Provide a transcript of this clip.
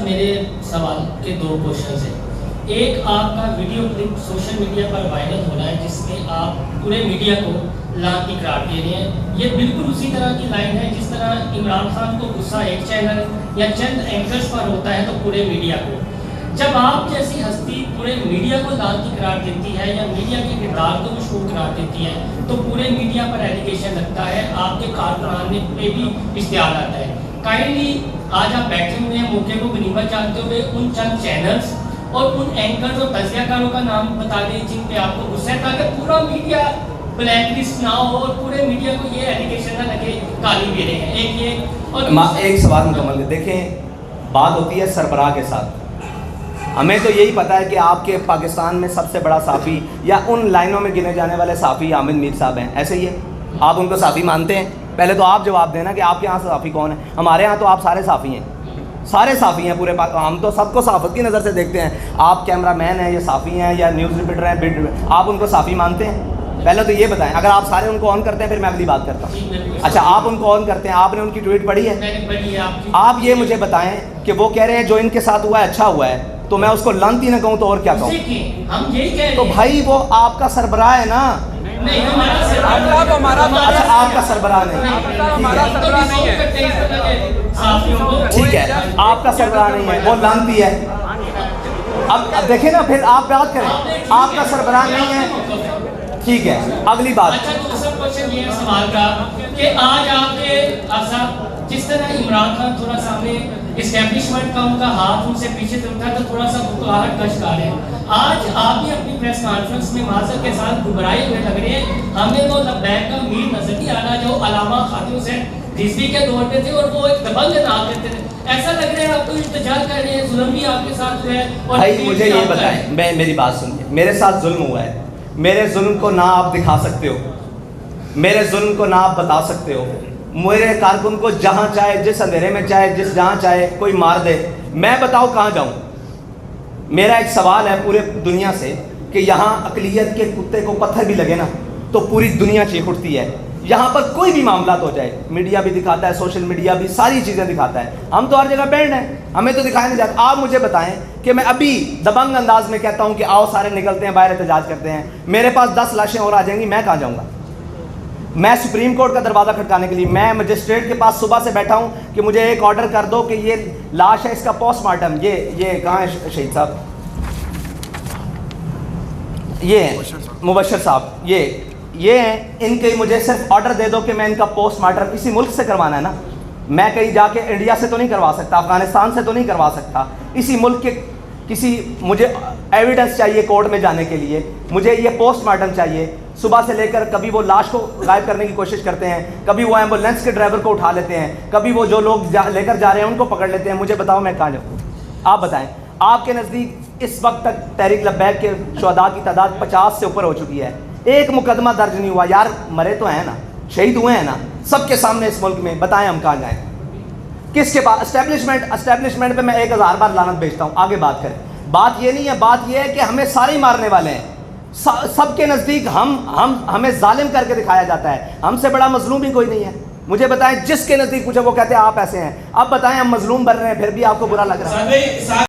صاحب میرے سوال کے دو کوشچنز ہیں۔ ایک آپ کا ویڈیو کلپ سوشل میڈیا پر وائرل ہو رہا ہے جس میں آپ پورے میڈیا کو لعنتی قرار دے رہے ہیں۔ یہ بالکل اسی طرح کی لائن ہے جس طرح عمران خان کو غصہ ایک چینل یا چند اینکرز پر ہوتا ہے تو پورے میڈیا کو۔ جب آپ جیسی ہستی پورے میڈیا کو لعنتی قرار دیتی ہے یا میڈیا کے کردار کو مشہور قرار دیتی ہے تو پورے میڈیا پر ایلیگیشن لگتا ہے، آپ کے کارکنان پہ بھی اشتہار آتا ہے۔ کائنڈلی آج آپ بیٹھے ہوئے ہیں موقع کو غنیمت جانتے ہوئے ان چند چینلز اور ان اینکرز اور تجزیہ کاروں کا نام بتا دیں جن پہ آپ کو غصہ ہے، تاکہ پورا میڈیا بلیک لسٹ نہ ہو اور پورے میڈیا کو یہ ایلیگیشن نہ لگے کالی میرے ہیں۔ ایک یہ اور ایک سوال مکمل ہے۔ دیکھیں، بات ہوتی ہے سربراہ کے ساتھ۔ ہمیں تو یہی پتہ ہے کہ آپ کے پاکستان میں سب سے بڑا صحافی یا ان لائنوں میں گنے جانے والے صحافی عامر میر صاحب ہیں، ایسے ہی ہے؟ آپ ان کو صحافی مانتے ہیں؟ پہلے تو آپ جواب دینا کہ آپ کے یہاں صحافی کون ہے؟ ہمارے یہاں تو آپ سارے صحافی ہیں، سارے صحافی ہیں پورے ہم تو سب کو صحافت کی نظر سے دیکھتے ہیں۔ آپ کیمرہ مین ہیں یا صحافی ہیں یا نیوز رپورٹر ہیں، آپ ان کو صحافی مانتے ہیں؟ پہلے تو یہ بتائیں۔ اگر آپ سارے ان کو آن کرتے ہیں پھر میں اگلی بات کرتا ہوں۔ اچھا، آپ ان کو آن کرتے ہیں، آپ نے ان کی ٹویٹ پڑھی ہے؟ آپ یہ مجھے بتائیں کہ وہ کہہ رہے ہیں جو ان کے ساتھ ہوا ہے اچھا ہوا ہے، تو میں اس کو لعنتی نہ کہوں تو اور کیا کہوں؟ تو بھائی وہ آپ کا سربراہ ہے نا۔ اچھا، آپ کا سربراہ نہیں، ٹھیک ہے، آپ کا سربراہ نہیں ہے، وہ لعنتی ہے۔ اب دیکھیں نا، پھر آپ بات کریں، آپ کا سربراہ نہیں ہے، ٹھیک ہے، اگلی بات۔ اچھا، دوسرا کوشچن یہ ہے سوال کا کہ آج آپ کے صاحب جس طرح عمران خان تھوڑا سامنے اسٹیبلشمنٹ کا ان کا ہاتھ ان سے پیچھے تھا تو تھوڑا سا بکلاہٹ کا شکار ہے۔ آج آپ بھی اپنی پریس کانفرنس میں معذرت کے ساتھ گھبرائے ہوئے لگ رہے ہیں۔ ہمیں وہ لبیک کا میر نظر نہیں آ رہا جو علامہ خاتون حسین رضوی کے دور پہ تھے اور وہ ایک دبنگ نام کرتے تھے۔ ایسا لگ رہا ہے آپ کو التجا کر رہے ہیں، ظلم بھی آپ کے ساتھ ہوا ہے۔ اور بھائی مجھے یہ بتائیں، میری بات سنیے، میرے ساتھ ظلم ہوا ہے، میرے ظلم کو نہ آپ دکھا سکتے ہو، میرے ظلم کو نہ آپ بتا سکتے ہو۔ میرے کارکن کو جہاں چاہے، جس اندھیرے میں چاہے، جہاں چاہے کوئی مار دے، میں بتاؤ کہاں جاؤں؟ میرا ایک سوال ہے پورے دنیا سے کہ یہاں اقلیت کے کتے کو پتھر بھی لگے نا تو پوری دنیا چیخ اٹھتی ہے۔ یہاں پر کوئی بھی معاملات ہو جائے، میڈیا بھی دکھاتا ہے، سوشل میڈیا بھی ساری چیزیں دکھاتا ہے، ہم تو ہر جگہ بینڈ ہیں، ہمیں تو دکھایا نہیں جاتا۔ آپ مجھے بتائیں کہ میں ابھی دبنگ انداز میں کہتا ہوں کہ آؤ سارے نکلتے ہیں باہر احتجاج کرتے ہیں، میرے پاس 10 لاشیں اور آ جائیں گی، میں کہاں جاؤں گا؟ میں سپریم کورٹ کا دروازہ کھٹکانے کے لیے میں مجسٹریٹ کے پاس صبح سے بیٹھا ہوں کہ مجھے ایک آرڈر کر دو کہ یہ لاش ہے، اس کا پوسٹ مارٹم، یہ کہاں ہے شہید صاحب؟ یہ مبشر صاحب، یہ ہیں، ان کے مجھے صرف آرڈر دے دو کہ میں ان کا پوسٹ مارٹم اسی ملک سے کروانا ہے نا، میں کہیں جا کے انڈیا سے تو نہیں کروا سکتا، افغانستان سے تو نہیں کروا سکتا، اسی ملک کے کسی مجھے ایویڈنس چاہیے کورٹ میں جانے کے لیے، مجھے یہ پوسٹ مارٹم چاہیے۔ صبح سے لے کر کبھی وہ لاش کو غائب کرنے کی کوشش کرتے ہیں، کبھی وہ ایمبولینس کے ڈرائیور کو اٹھا لیتے ہیں، کبھی وہ جو لوگ لے کر جا رہے ہیں ان کو پکڑ لیتے ہیں۔ مجھے بتاؤ میں کہاں جاؤں؟ آپ بتائیں، آپ کے نزدیک اس وقت تک تحریک لبیک کے شہداء کی تعداد 50 سے اوپر ہو چکی ہے، ایک مقدمہ درج نہیں ہوا۔ یار مرے تو ہیں نا، شہید ہوئے ہیں نا سب کے سامنے اس ملک میں، بتائیں ہم کہاں جائیں؟ کس کے پاس؟ اسٹیبلشمنٹ پہ میں 1000 بار لعنت بھیجتا ہوں، آگے بات کریں۔ بات یہ نہیں ہے، بات یہ ہے کہ ہمیں سارے ہی مارنے والے ہیں، سب کے نزدیک ہمیں ظالم کر کے دکھایا جاتا ہے، ہم سے بڑا مظلوم بھی کوئی نہیں ہے۔ مجھے بتائیں، جس کے نزدیک پوچھا وہ کہتے ہیں آپ ایسے ہیں، اب بتائیں ہم مظلوم بن رہے ہیں پھر بھی آپ کو برا لگ رہا ہے؟